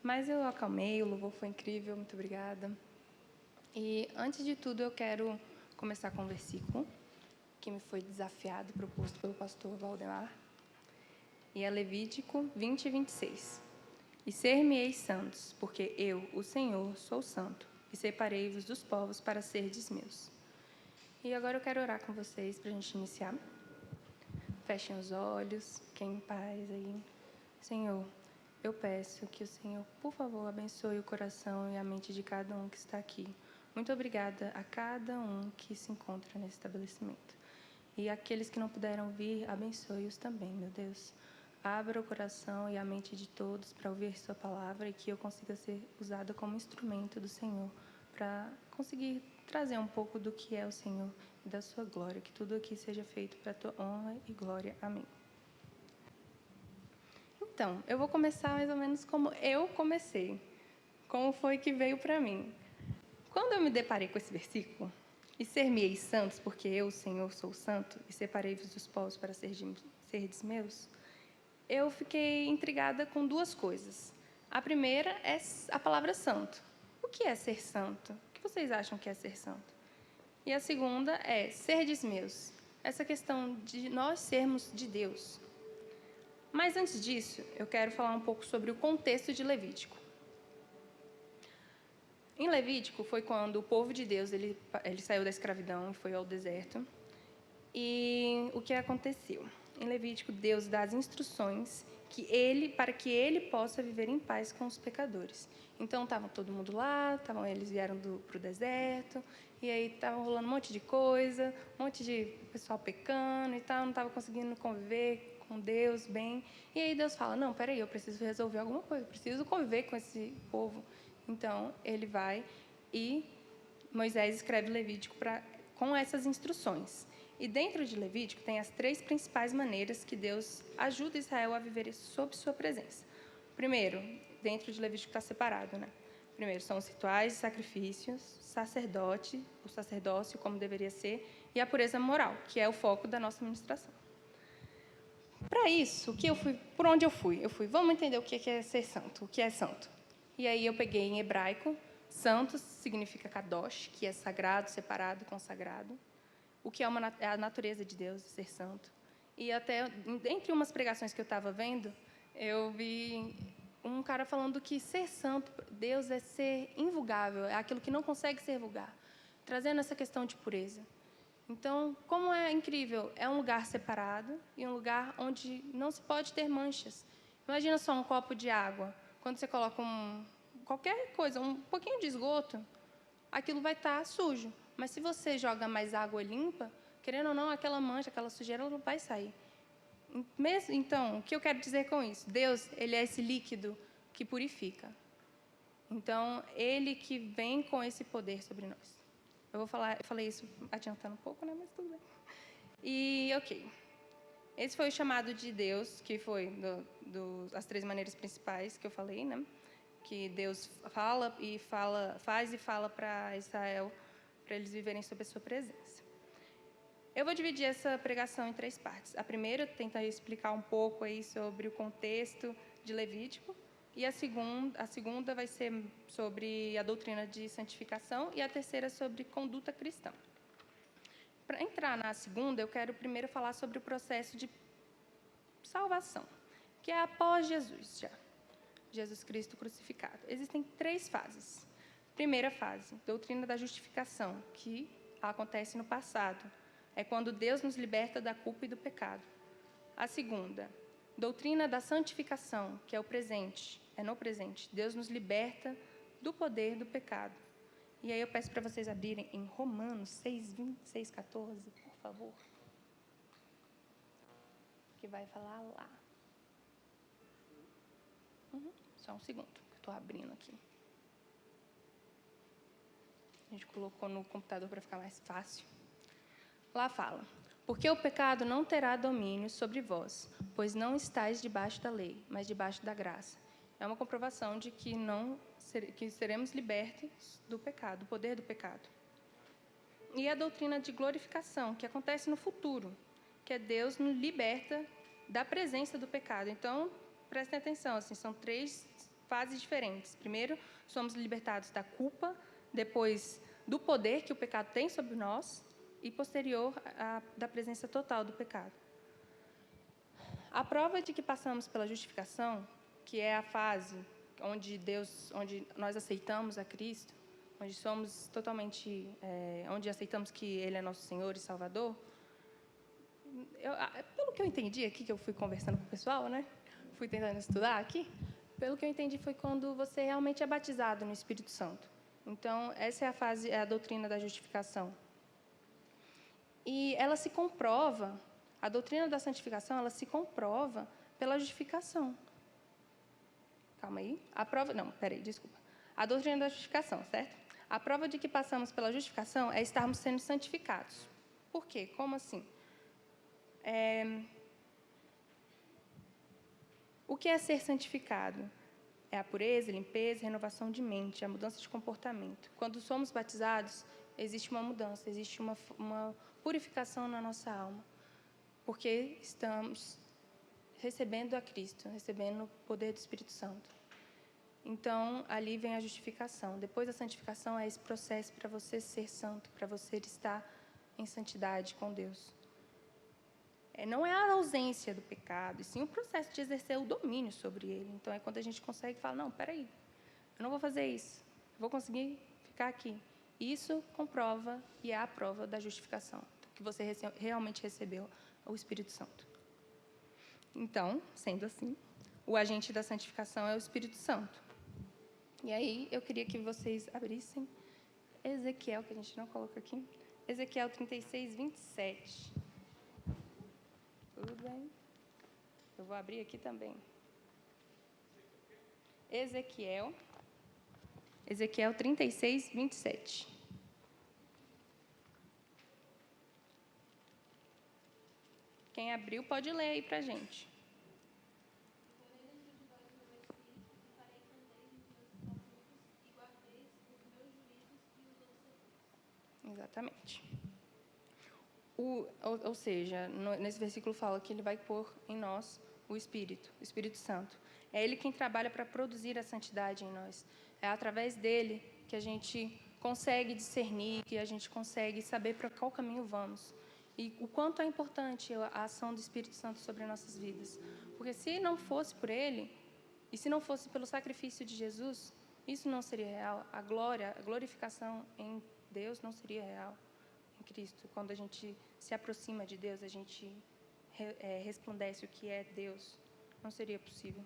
Mas eu acalmei, o louvor foi incrível, muito obrigada. E, antes de tudo, eu quero começar com um versículo que me foi desafiado, proposto pelo pastor Valdemar. E é Levítico 20 e 26. E ser-me-eis santos, porque eu, o Senhor, sou santo, e separei-vos dos povos para serdes meus. E agora eu quero orar com vocês para a gente iniciar. Fechem os olhos, fiquem em paz aí. Senhor, eu peço que o Senhor, por favor, abençoe o coração e a mente de cada um que está aqui. Muito obrigada a cada um que se encontra nesse estabelecimento. E aqueles que não puderam vir, abençoe-os também, meu Deus. Abra o coração e a mente de todos para ouvir sua palavra e que eu consiga ser usada como instrumento do Senhor para conseguir trazer um pouco do que é o Senhor e da sua glória. Que tudo aqui seja feito para a tua honra e glória. Amém. Então, eu vou começar mais ou menos como eu comecei. Como foi que veio para mim. Quando eu me deparei com esse versículo, e ser-me-eis santos, porque eu, Senhor, sou santo, e separei-vos dos povos para serdes meus, eu fiquei intrigada com duas coisas. A primeira é a palavra santo. O que é ser santo? O que vocês acham que é ser santo? E a segunda é serdes meus. Essa questão de nós sermos de Deus. Mas antes disso, eu quero falar um pouco sobre o contexto de Levítico. Em Levítico foi quando o povo de Deus ele saiu da escravidão e foi ao deserto. E o que aconteceu? Em Levítico, Deus dá as instruções para que ele possa viver em paz com os pecadores. Então, estava todo mundo lá, eles vieram para o deserto, e aí estava rolando um monte de coisa, um monte de pessoal pecando e tal, não estava conseguindo conviver com Deus bem. E aí Deus fala, não, peraí, eu preciso resolver alguma coisa, eu preciso conviver com esse povo. Então, ele vai e Moisés escreve Levítico com essas instruções. E dentro de Levítico tem as 3 principais maneiras que Deus ajuda Israel a viver sob sua presença. Primeiro, dentro de Levítico está separado, né? Primeiro são os rituais, sacrifícios, o sacerdócio, como deveria ser, e a pureza moral, que é o foco da nossa ministração. Para isso, por onde eu fui? Vamos entender o que é ser santo, o que é santo. E aí eu peguei em hebraico, santo significa kadosh, que é sagrado, separado, consagrado. O que é a natureza de Deus, ser santo. E até, entre umas pregações que eu estava vendo, eu vi um cara falando que ser santo, Deus é ser invulgável, é aquilo que não consegue ser vulgar, trazendo essa questão de pureza. Então, como é incrível, é um lugar separado e um lugar onde não se pode ter manchas. Imagina só um copo de água, quando você coloca qualquer coisa, um pouquinho de esgoto, aquilo vai estar sujo. Mas se você joga mais água limpa, querendo ou não, aquela mancha, aquela sujeira, ela vai sair. Então, o que eu quero dizer com isso? Deus, ele é esse líquido que purifica. Então, ele que vem com esse poder sobre nós. Eu falei isso adiantando um pouco, né? Mas tudo bem. E, ok. Esse foi o chamado de Deus, que foi as 3 maneiras principais que eu falei, né? Que Deus faz e fala para Israel, para eles viverem sob a sua presença. Eu vou dividir essa pregação em 3 partes. A primeira, tentar explicar um pouco aí sobre o contexto de Levítico, e a segunda vai ser sobre a doutrina de santificação, e a terceira sobre conduta cristã. Para entrar na segunda, eu quero primeiro falar sobre o processo de salvação, que é após Jesus Cristo crucificado. Existem 3 fases. Primeira fase, doutrina da justificação, que acontece no passado. É quando Deus nos liberta da culpa e do pecado. A segunda, doutrina da santificação, que é o presente. É no presente. Deus nos liberta do poder do pecado. E aí eu peço para vocês abrirem em Romanos 6, 14, por favor. Que vai falar lá. Só um segundo, que eu estou abrindo aqui. A gente colocou no computador para ficar mais fácil. Lá fala, porque o pecado não terá domínio sobre vós, pois não estáis debaixo da lei, mas debaixo da graça. É uma comprovação de que seremos libertos do pecado, do poder do pecado. E a doutrina de glorificação, que acontece no futuro, que é Deus nos liberta da presença do pecado. Então, prestem atenção, assim, são 3 fases diferentes. Primeiro, somos libertados da culpa, depois do poder que o pecado tem sobre nós e posterior da presença total do pecado. A prova de que passamos pela justificação, que é a fase onde nós aceitamos a Cristo, onde somos totalmente, onde aceitamos que Ele é nosso Senhor e Salvador. Pelo que eu entendi aqui, que eu fui conversando com o pessoal, né? Fui tentando estudar aqui. Pelo que eu entendi, foi quando você realmente é batizado no Espírito Santo. Então, essa é a fase, é a doutrina da justificação. E ela se comprova, a doutrina da santificação, ela se comprova pela justificação. Calma aí. Desculpa. A doutrina da justificação, certo? A prova de que passamos pela justificação é estarmos sendo santificados. Por quê? Como assim? O que é ser santificado? É a pureza, limpeza, renovação de mente, a mudança de comportamento. Quando somos batizados, existe uma mudança, existe uma purificação na nossa alma, porque estamos recebendo a Cristo, recebendo o poder do Espírito Santo. Então, ali vem a justificação. Depois da santificação, é esse processo para você ser santo, para você estar em santidade com Deus. Não é a ausência do pecado, e sim o processo de exercer o domínio sobre ele. Então, é quando a gente consegue falar, não, peraí, eu não vou fazer isso, eu vou conseguir ficar aqui. Isso comprova e é a prova da justificação, que você realmente recebeu o Espírito Santo. Então, sendo assim, o agente da santificação é o Espírito Santo. E aí, eu queria que vocês abrissem Ezequiel, que a gente não coloca aqui, Ezequiel 36, 27. Tudo bem? Eu vou abrir aqui também. Ezequiel 36, 27. Quem abriu pode ler aí para a gente. Exatamente. Ou seja, nesse versículo fala que ele vai pôr em nós o Espírito Santo. É ele quem trabalha para produzir a santidade em nós. É através dele que a gente consegue discernir, que a gente consegue saber para qual caminho vamos. E o quanto é importante a ação do Espírito Santo sobre nossas vidas. Porque se não fosse por ele, e se não fosse pelo sacrifício de Jesus, isso não seria real. A glorificação em Deus não seria real. Cristo, quando a gente se aproxima de Deus, a gente resplandece o que é Deus, não seria possível.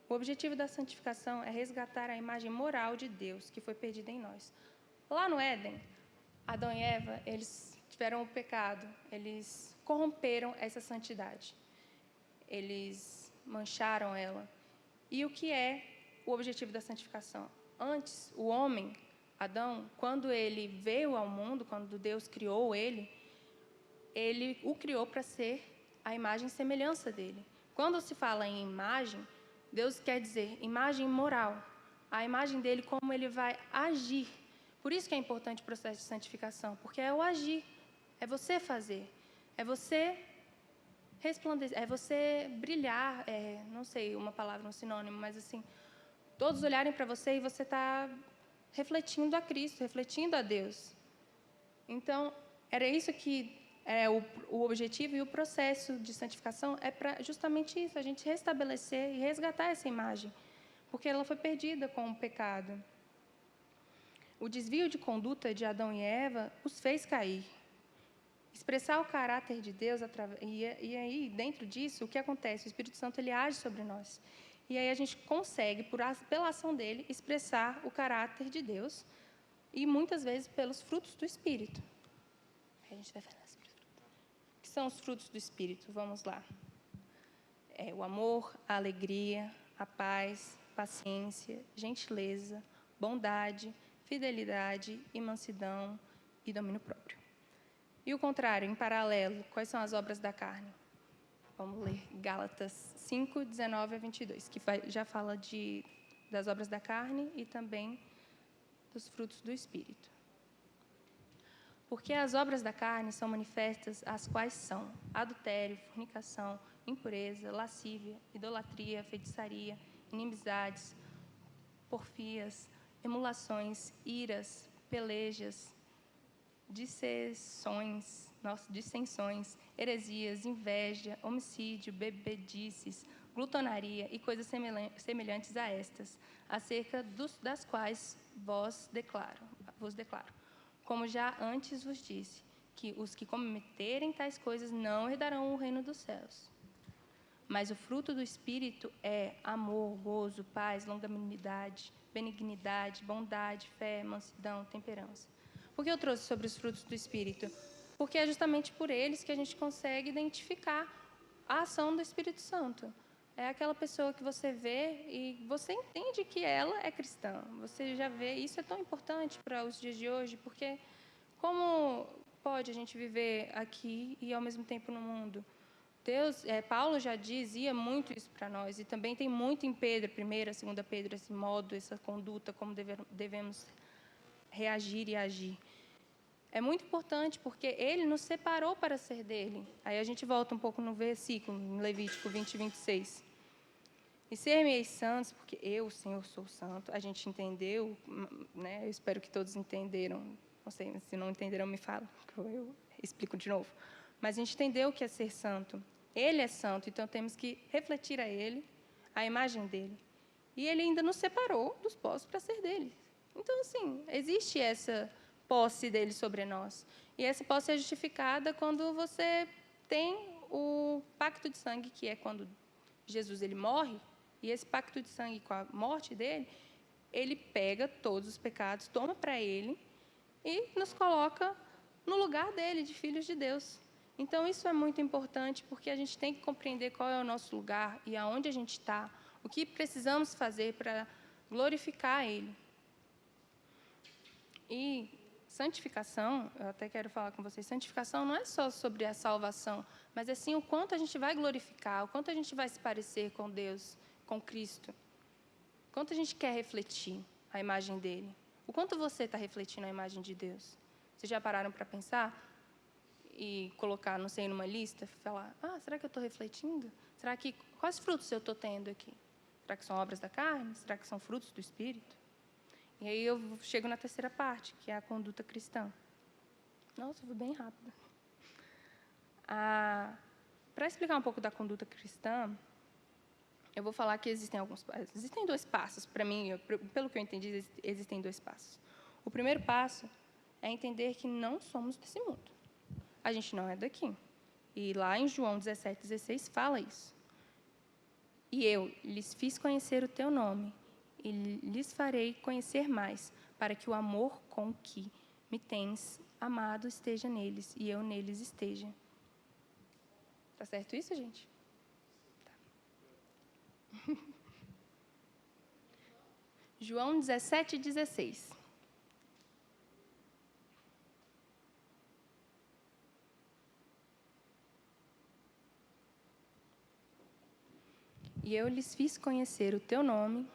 O objetivo da santificação é resgatar a imagem moral de Deus que foi perdida em nós. Lá no Éden, Adão e Eva, eles tiveram o pecado, eles corromperam essa santidade, eles mancharam ela. E o que é o objetivo da santificação? Antes, o homem, Adão, quando ele veio ao mundo, quando Deus criou ele o criou para ser a imagem e semelhança dele. Quando se fala em imagem, Deus quer dizer imagem moral, a imagem dele, como ele vai agir. Por isso que é importante o processo de santificação, porque é o agir, é você fazer, é você resplandecer, é você brilhar, não sei uma palavra, um sinônimo, mas assim, todos olharem para você e você está refletindo a Cristo, refletindo a Deus. Então, era isso que é o objetivo, e o processo de santificação é para justamente isso, a gente restabelecer e resgatar essa imagem, porque ela foi perdida com o pecado. O desvio de conduta de Adão e Eva os fez cair. Expressar o caráter de Deus, e aí, dentro disso, o que acontece? O Espírito Santo ele age sobre nós. E aí a gente consegue, pela ação dele, expressar o caráter de Deus e, muitas vezes, pelos frutos do Espírito. A gente vai falar sobre os frutos. O que são os frutos do Espírito? Vamos lá. O amor, a alegria, a paz, paciência, gentileza, bondade, fidelidade e mansidão e domínio próprio. E o contrário, em paralelo, quais são as obras da carne? Vamos ler Gálatas 5, 19 a 22, que já fala das obras da carne e também dos frutos do Espírito. Porque as obras da carne são manifestas, as quais são adultério, fornicação, impureza, lascívia, idolatria, feitiçaria, inimizades, porfias, emulações, iras, pelejas, dissensões, heresias, inveja, homicídio, bebedices, glutonaria e coisas semelhantes a estas, acerca das quais vos declaro, como já antes vos disse, que os que cometerem tais coisas não herdarão o reino dos céus. Mas o fruto do Espírito é amor, gozo, paz, longanimidade, benignidade, bondade, fé, mansidão, temperança. Por que eu trouxe sobre os frutos do Espírito? Porque é justamente por eles que a gente consegue identificar a ação do Espírito Santo. É aquela pessoa que você vê e você entende que ela é cristã. Você já vê, isso é tão importante para os dias de hoje, porque como pode a gente viver aqui e ao mesmo tempo no mundo? Paulo já dizia muito isso para nós, e também tem muito em Pedro, 1ª, 2ª Pedro, esse modo, essa conduta, como devemos reagir e agir. É muito importante, porque ele nos separou para ser dele. Aí a gente volta um pouco no versículo, em Levítico 20, 26. E ser-me-eis santos, porque eu, Senhor, sou santo. A gente entendeu, né? Eu espero que todos entenderam. Não sei, se não entenderam, me fala, que eu explico de novo. Mas a gente entendeu o que é ser santo. Ele é santo, então temos que refletir a ele, a imagem dele. E ele ainda nos separou dos povos para ser dele. Então, assim, existe essa posse dele sobre nós. E essa posse é justificada quando você tem o pacto de sangue, que é quando Jesus ele morre, e esse pacto de sangue com a morte dele, ele pega todos os pecados, toma para ele e nos coloca no lugar dele, de filhos de Deus. Então, isso é muito importante, porque a gente tem que compreender qual é o nosso lugar e aonde a gente está, o que precisamos fazer para glorificar Ele. E santificação, eu até quero falar com vocês, santificação não é só sobre a salvação, mas é sim o quanto a gente vai glorificar, o quanto a gente vai se parecer com Deus, com Cristo. O quanto a gente quer refletir a imagem dEle. O quanto você está refletindo a imagem de Deus. Vocês já pararam para pensar? E colocar, não sei, numa lista, falar, será que eu estou refletindo? Quais frutos eu estou tendo aqui? Será que são obras da carne? Será que são frutos do Espírito? E aí eu chego na terceira parte, que é a conduta cristã. Nossa, eu fui bem rápida. Para explicar um pouco da conduta cristã, eu vou falar que existem 2 passos. Para mim, pelo que eu entendi, existem 2 passos. O primeiro passo é entender que não somos desse mundo. A gente não é daqui. E lá em João 17, 16, fala isso. E eu lhes fiz conhecer o teu nome, e lhes farei conhecer mais, para que o amor com que me tens amado esteja neles, e eu neles esteja. Tá certo isso, gente? Tá. João 17, 16. E eu lhes fiz conhecer o teu nome.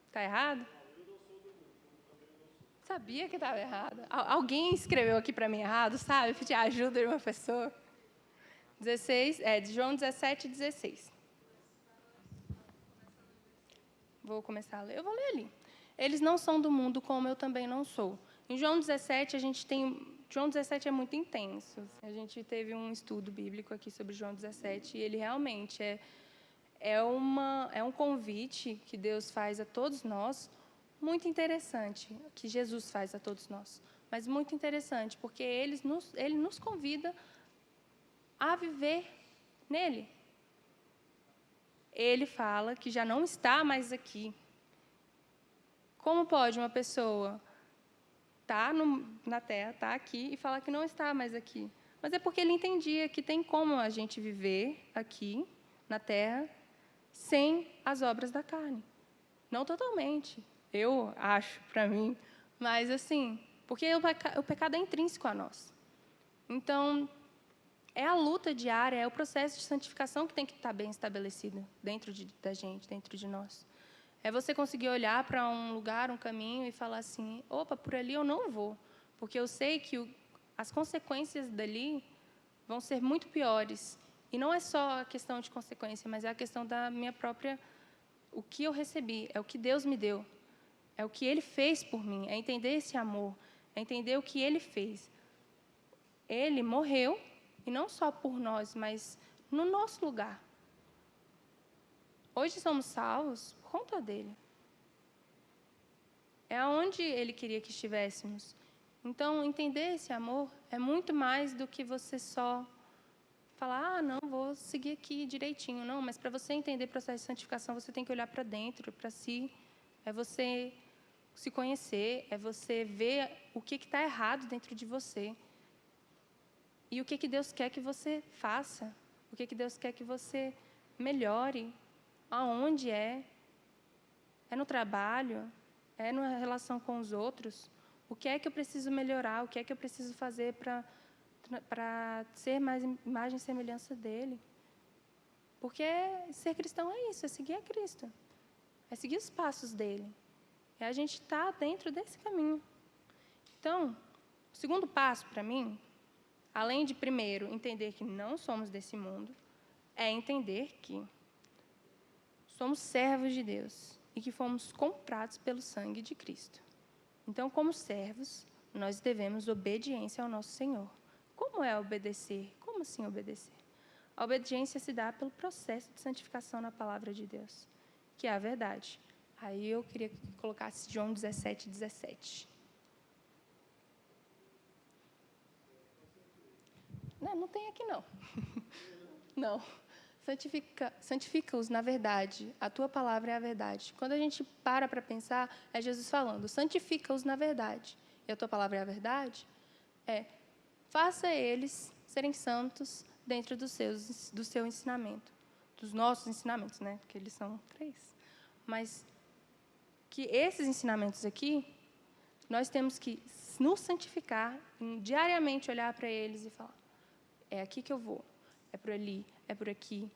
Está errado? Sabia que estava errado. Alguém escreveu aqui para mim errado, sabe? Pedir ajuda de uma pessoa. João 17, 16. Vou começar a ler. Eu vou ler ali. Eles não são do mundo, como eu também não sou. Em João 17, a gente tem... João 17 é muito intenso. A gente teve um estudo bíblico aqui sobre João 17, e ele realmente é um convite que Deus faz a todos nós, muito interessante, que Jesus faz a todos nós. Mas muito interessante, porque ele nos convida a viver nele. Ele fala que já não está mais aqui. Como pode uma pessoa estar na Terra, estar aqui, e falar que não está mais aqui? Mas é porque ele entendia que tem como a gente viver aqui, na Terra, sem as obras da carne. Não totalmente, eu acho, para mim. Mas, assim, porque o pecado é intrínseco a nós. Então, é a luta diária, é o processo de santificação que tem que estar bem estabelecido dentro da gente, dentro de nós. É você conseguir olhar para um lugar, um caminho e falar assim, opa, por ali eu não vou, porque eu sei que as consequências dali vão ser muito piores. E não é só a questão de consequência, mas é a questão da minha própria... O que eu recebi, é o que Deus me deu. É o que Ele fez por mim, é entender esse amor, é entender o que Ele fez. Ele morreu, e não só por nós, mas no nosso lugar. Hoje somos salvos por conta dele. É aonde Ele queria que estivéssemos. Então, entender esse amor é muito mais do que você só falar, não, vou seguir aqui direitinho. Não, mas para você entender o processo de santificação, você tem que olhar para dentro, para si. É você se conhecer, é você ver o que está errado dentro de você. E o que Deus quer que você faça. O que Deus quer que você melhore. Aonde é. É no trabalho, é na relação com os outros. O que é que eu preciso melhorar? O que é que eu preciso fazer para ser mais imagem e semelhança dele? Porque ser cristão é isso, é seguir a Cristo. É seguir os passos dele. É a gente estar dentro desse caminho. Então, o segundo passo para mim, além de, primeiro, entender que não somos desse mundo, é entender que somos servos de Deus e que fomos comprados pelo sangue de Cristo. Então, como servos, nós devemos obediência ao nosso Senhor. Como é obedecer? Como assim obedecer? A obediência se dá pelo processo de santificação na palavra de Deus, que é a verdade. Aí eu queria que colocasse João 17, 17. Não tem aqui, não. Não. Santifica-os na verdade. A tua palavra é a verdade. Quando a gente para pensar, é Jesus falando, santifica-os na verdade. E a tua palavra é a verdade? Faça eles serem santos dentro do seu ensinamento. Dos nossos ensinamentos, né? Porque eles são 3. Mas que esses ensinamentos aqui, nós temos que nos santificar, diariamente olhar para eles e falar, é aqui que eu vou, é por ali, é por aqui.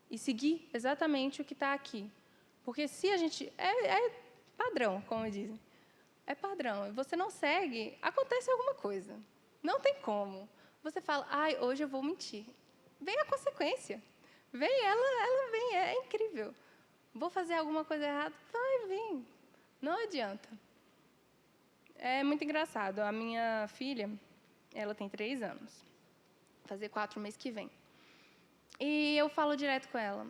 E seguir exatamente o que está aqui. Porque se a gente... É padrão, como dizem. É padrão. Você não segue, acontece alguma coisa. Não tem como. Você fala, hoje eu vou mentir. Vem a consequência. Ela vem, é incrível. Vou fazer alguma coisa errada? Vai vir. Não adianta. É muito engraçado. A minha filha, ela tem 3 anos. Vai fazer 4 mês que vem. E eu falo direto com ela,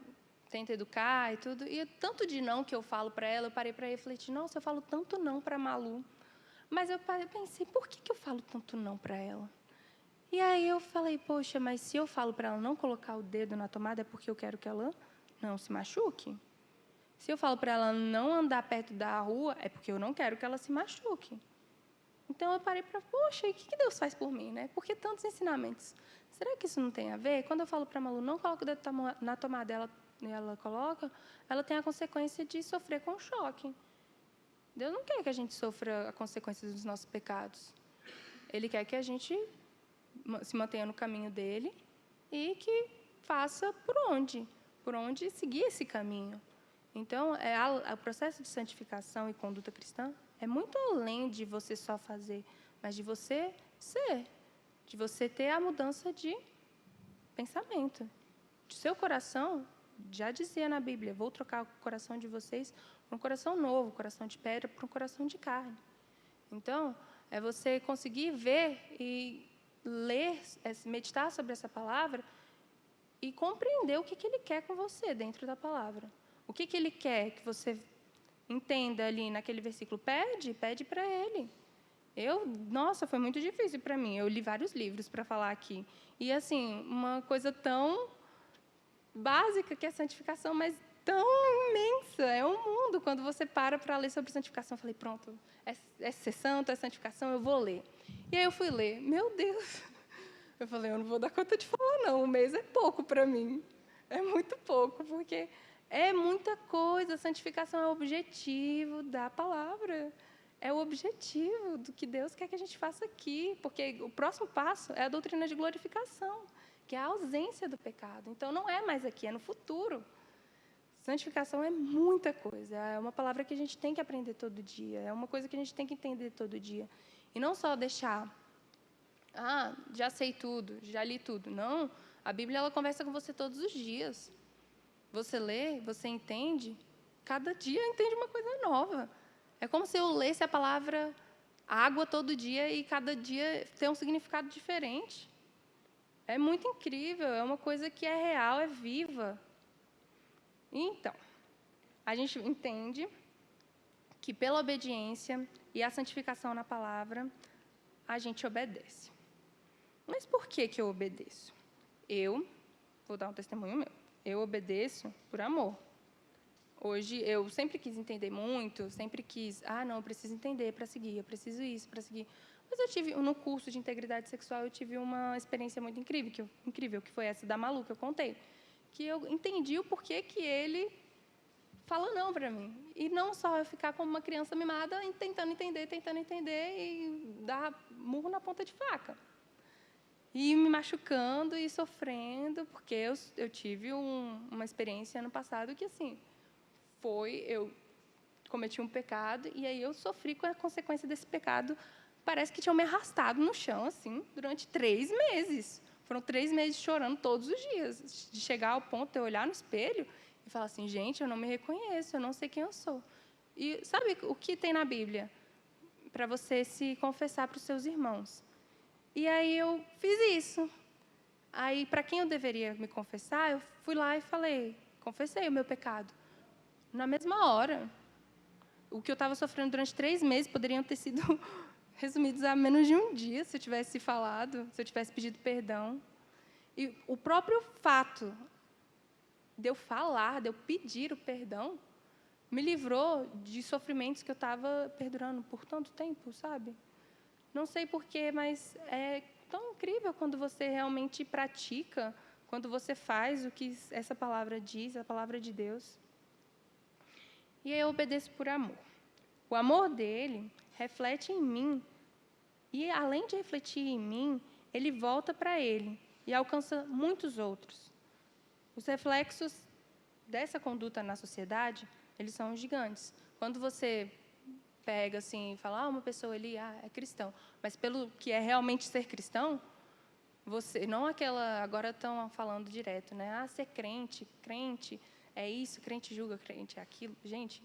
tento educar e tudo. E tanto de não que eu falo para ela, eu parei para refletir, nossa, eu falo tanto não para a Malu. Mas eu pensei, por que eu falo tanto não para ela? E aí eu falei, poxa, mas se eu falo para ela não colocar o dedo na tomada, é porque eu quero que ela não se machuque? Se eu falo para ela não andar perto da rua, é porque eu não quero que ela se machuque. Então eu parei para, poxa, e o que Deus faz por mim, né? Por que tantos ensinamentos? Será que isso não tem a ver? Quando eu falo para a Malu, não coloca o dedo na tomada, ela coloca, ela tem a consequência de sofrer com choque. Deus não quer que a gente sofra a consequência dos nossos pecados. Ele quer que a gente se mantenha no caminho dele e que faça por onde seguir esse caminho. Então, o processo de santificação e conduta cristã é muito além de você só fazer, mas de você ser, de você ter a mudança de pensamento. De seu coração, já dizia na Bíblia, vou trocar o coração de vocês por um coração novo, coração de pedra, por um coração de carne. Então, é você conseguir ver e ler, meditar sobre essa palavra e compreender o que Ele quer com você dentro da palavra. O que Ele quer que você entenda ali naquele versículo? Pede para Ele. Nossa, foi muito difícil para mim. Eu li vários livros para falar aqui. E, assim, uma coisa tão básica que é a santificação, mas tão imensa. É um mundo. Quando você para ler sobre santificação, eu falei, pronto, é ser santo, é santificação, eu vou ler. E aí eu fui ler. Meu Deus! Eu falei, eu não vou dar conta de falar, não. 1 mês é pouco para mim. É muito pouco, porque é muita coisa. A santificação é o objetivo da palavra. É o objetivo do que Deus quer que a gente faça aqui. Porque o próximo passo é a doutrina de glorificação, que é a ausência do pecado. Então, não é mais aqui, é no futuro. Santificação é muita coisa. É uma palavra que a gente tem que aprender todo dia. É uma coisa que a gente tem que entender todo dia. E não só deixar... já sei tudo, já li tudo. Não, a Bíblia ela conversa com você todos os dias. Você lê, você entende, cada dia entende uma coisa nova. É como se eu lesse a palavra água todo dia e cada dia tem um significado diferente. É muito incrível, é uma coisa que é real, é viva. Então, a gente entende que pela obediência e a santificação na palavra, a gente obedece. Mas por que eu obedeço? Eu, vou dar um testemunho meu, eu obedeço por amor. Hoje, eu sempre quis entender muito, sempre quis, não, eu preciso entender para seguir, eu preciso isso para seguir. Mas eu tive, no curso de integridade sexual, eu tive uma experiência muito incrível, que foi essa da Malu, que eu contei. Que eu entendi o porquê que ele fala não para mim. E não só eu ficar como uma criança mimada, tentando entender e dar murro na ponta de faca. E me machucando e sofrendo, porque eu tive uma experiência ano passado que, assim, eu cometi um pecado e aí eu sofri com a consequência desse pecado. Parece que tinham me arrastado no chão, assim, durante 3 meses. Foram 3 meses chorando todos os dias, de chegar ao ponto de eu olhar no espelho e falar assim, gente, eu não me reconheço, eu não sei quem eu sou. E sabe o que tem na Bíblia? Para você se confessar para os seus irmãos. E aí eu fiz isso. Aí, para quem eu deveria me confessar, eu fui lá e confessei o meu pecado. Na mesma hora. O que eu estava sofrendo durante 3 meses poderiam ter sido resumidos a menos de um dia, se eu tivesse falado, se eu tivesse pedido perdão. E o próprio fato de eu falar, de eu pedir o perdão, me livrou de sofrimentos que eu estava perdurando por tanto tempo, sabe? Não sei porquê, mas é tão incrível quando você realmente pratica, quando você faz o que essa palavra diz, a palavra de Deus. E eu obedeço por amor. O amor dele reflete em mim, e além de refletir em mim, ele volta para ele e alcança muitos outros. Os reflexos dessa conduta na sociedade, eles são gigantes. Quando você pega assim e fala, uma pessoa ali é cristão, mas pelo que é realmente ser cristão, você não aquela, agora estão falando direto, né? Ser crente é isso, crente julga, crente é aquilo. Gente,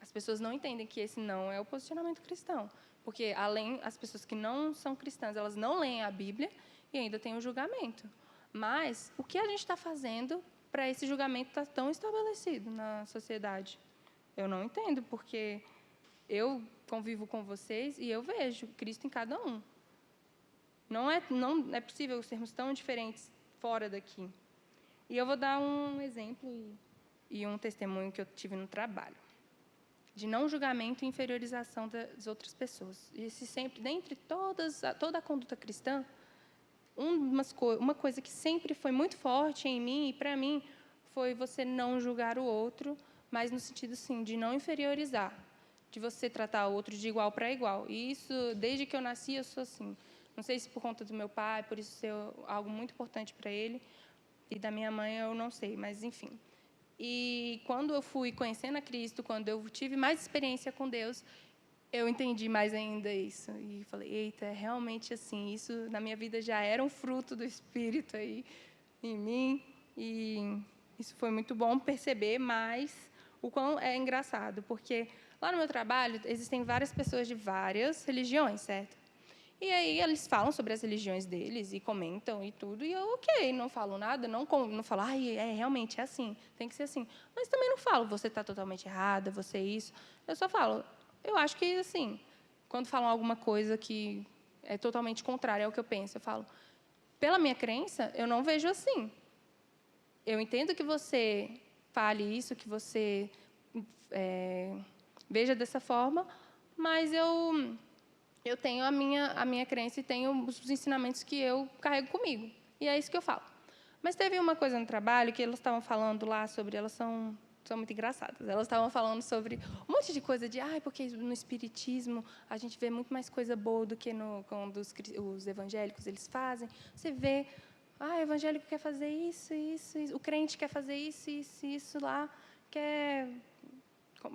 as pessoas não entendem que esse não é o posicionamento cristão, porque as pessoas que não são cristãs, elas não leem a Bíblia e ainda tem o julgamento. Mas o que a gente está fazendo para esse julgamento estar tão estabelecido na sociedade? Eu não entendo, porque eu convivo com vocês e eu vejo Cristo em cada um. Não é possível sermos tão diferentes fora daqui. E eu vou dar um exemplo e um testemunho que eu tive no trabalho, de não julgamento e inferiorização das outras pessoas. E sempre, dentre toda a conduta cristã, uma coisa que sempre foi muito forte em mim e para mim foi você não julgar o outro, mas no sentido, sim, de não inferiorizar, de você tratar o outro de igual para igual. E isso, desde que eu nasci, eu sou assim. Não sei se por conta do meu pai, por isso ser algo muito importante para ele, e da minha mãe eu não sei, mas enfim. E quando eu fui conhecendo a Cristo, quando eu tive mais experiência com Deus, eu entendi mais ainda isso. E falei, eita, é realmente assim, isso na minha vida já era um fruto do Espírito aí em mim. E isso foi muito bom perceber, mas o quão é engraçado, porque lá no meu trabalho existem várias pessoas de várias religiões, certo? E aí eles falam sobre as religiões deles e comentam e tudo, e eu, não falo nada, não falo, realmente é assim, tem que ser assim. Mas também não falo, você está totalmente errada, você é isso. Eu só falo, eu acho que, assim, quando falam alguma coisa que é totalmente contrária ao que eu penso, eu falo, pela minha crença, eu não vejo assim. Eu entendo que você fale isso, que você veja dessa forma, mas eu tenho a minha crença e tenho os ensinamentos que eu carrego comigo. E é isso que eu falo. Mas teve uma coisa no trabalho que elas estavam falando lá sobre, elas são muito engraçadas. Elas estavam falando sobre um monte de coisa de, porque no espiritismo a gente vê muito mais coisa boa do que quando os evangélicos eles fazem. Você vê, o evangélico quer fazer isso, o crente quer fazer isso lá,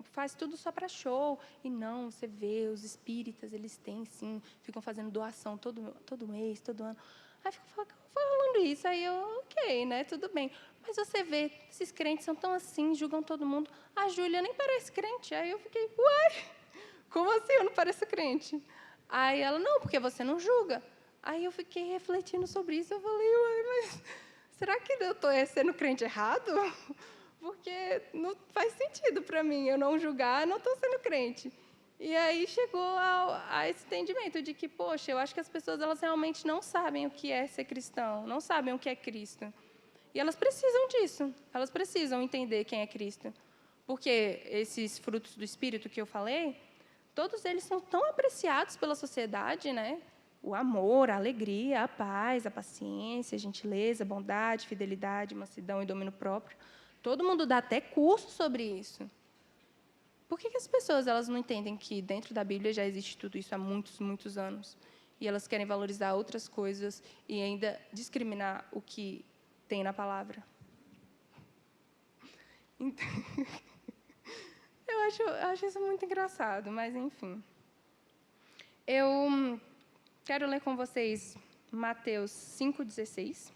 faz tudo só para show. E não, você vê, os espíritas, eles têm, sim, ficam fazendo doação todo mês, todo ano. Aí fico falando isso, aí eu, né, tudo bem. Mas você vê, esses crentes são tão assim, julgam todo mundo. A Júlia nem parece crente. Aí eu fiquei, uai! Como assim eu não pareço crente? Aí ela, não, porque você não julga. Aí eu fiquei refletindo sobre isso, eu falei, uai, mas será que eu estou sendo crente errado? Porque não faz sentido para mim eu não julgar, não estou sendo crente. E aí chegou a esse entendimento de que, poxa, eu acho que as pessoas elas realmente não sabem o que é ser cristão, não sabem o que é Cristo. E elas precisam disso, elas precisam entender quem é Cristo. Porque esses frutos do Espírito que eu falei, todos eles são tão apreciados pela sociedade, né? O amor, a alegria, a paz, a paciência, a gentileza, a bondade, fidelidade, mansidão e domínio próprio. Todo mundo dá até curso sobre isso. Por que as pessoas elas não entendem que dentro da Bíblia já existe tudo isso há muitos, muitos anos? E elas querem valorizar outras coisas e ainda discriminar o que tem na palavra? Então, eu acho isso muito engraçado, mas, enfim. Eu quero ler com vocês Mateus 5,16.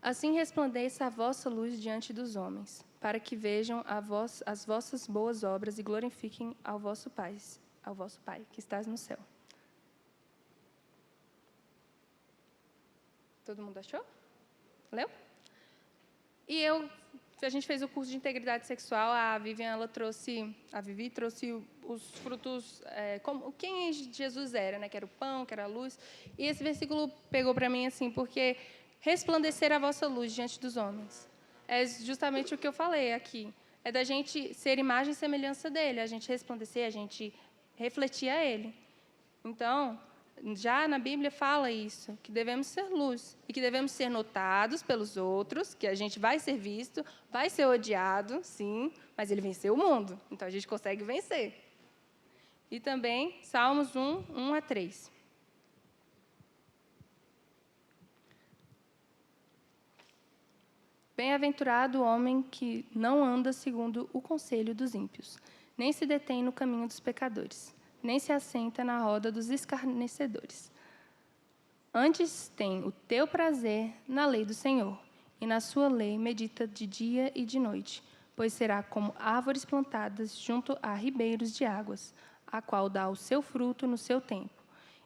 Assim resplandeça a vossa luz diante dos homens, para que vejam as vossas boas obras e glorifiquem ao vosso Pai que estás no céu. Todo mundo achou? Leu? E a gente fez o curso de integridade sexual, a Vivi trouxe os frutos, quem Jesus era, né? Que era o pão, que era a luz. E esse versículo pegou para mim assim, porque resplandecer a vossa luz diante dos homens é justamente o que eu falei aqui. É da gente ser imagem e semelhança dele, a gente resplandecer, a gente refletir a ele. Então, já na Bíblia fala isso, que devemos ser luz e que devemos ser notados pelos outros, que a gente vai ser visto, vai ser odiado, sim, mas ele venceu o mundo, então a gente consegue vencer. E também Salmos 1:3. Bem-aventurado o homem que não anda segundo o conselho dos ímpios, nem se detém no caminho dos pecadores, nem se assenta na roda dos escarnecedores. Antes tem o teu prazer na lei do Senhor, e na sua lei medita de dia e de noite, pois será como árvores plantadas junto a ribeiros de águas, a qual dá o seu fruto no seu tempo,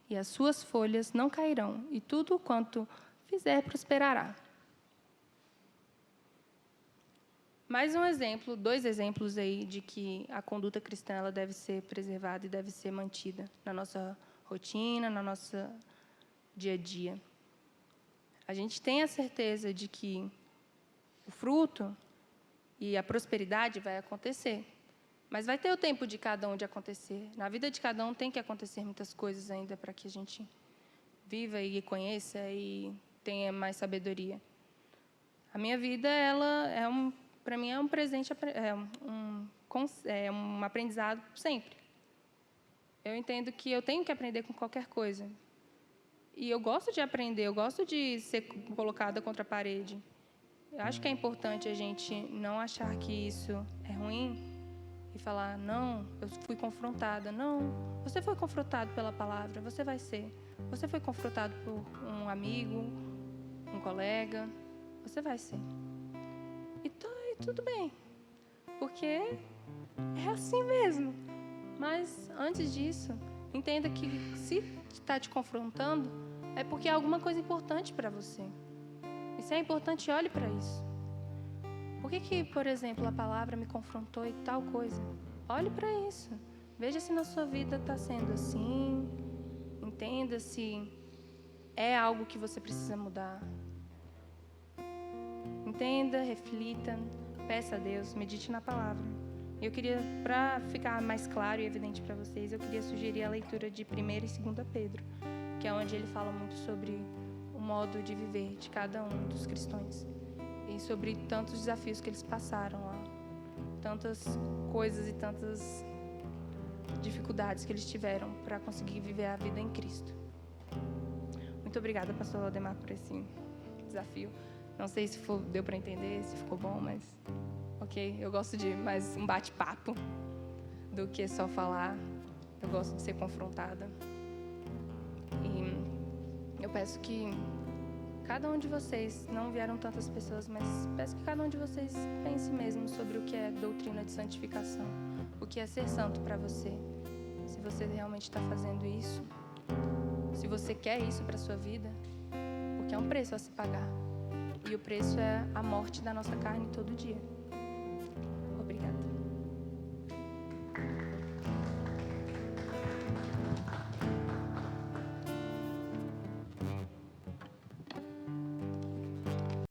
e as suas folhas não cairão, e tudo quanto fizer prosperará. Mais um exemplo, 2 exemplos aí de que a conduta cristã ela deve ser preservada e deve ser mantida na nossa rotina, na nossa dia a dia. A gente tem a certeza de que o fruto e a prosperidade vai acontecer, mas vai ter o tempo de cada um de acontecer. Na vida de cada um tem que acontecer muitas coisas ainda para que a gente viva e conheça e tenha mais sabedoria. A minha vida, para mim, é um presente, um aprendizado sempre. Eu entendo que eu tenho que aprender com qualquer coisa. E eu gosto de aprender, eu gosto de ser colocada contra a parede. Eu acho que é importante a gente não achar que isso é ruim e falar, não, eu fui confrontada. Não, você foi confrontado pela palavra, você vai ser. Você foi confrontado por um amigo, um colega, você vai ser. E tudo bem, porque é assim mesmo. Mas, antes disso, entenda que se está te confrontando, é porque é alguma coisa importante para você. E se é importante, olhe para isso. Por que, por exemplo, a palavra me confrontou e tal coisa? Olhe para isso. Veja se na sua vida está sendo assim. Entenda se é algo que você precisa mudar. Entenda, reflita, peça a Deus, medite na palavra. Eu queria, para ficar mais claro e evidente para vocês, eu queria sugerir a leitura de 1 e 2 Pedro, que é onde ele fala muito sobre o modo de viver de cada um dos cristãos e sobre tantos desafios que eles passaram lá, tantas coisas e tantas dificuldades que eles tiveram para conseguir viver a vida em Cristo. Muito obrigada, pastor Valdemar, por esse desafio. Não sei se deu para entender, se ficou bom, mas ok. Eu gosto de mais um bate-papo do que só falar. Eu gosto de ser confrontada. E eu peço que cada um de vocês, não vieram tantas pessoas, mas peço que cada um de vocês pense mesmo sobre o que é doutrina de santificação, o que é ser santo para você. Se você realmente está fazendo isso, se você quer isso para a sua vida, porque é um preço a se pagar. E o preço é a morte da nossa carne todo dia.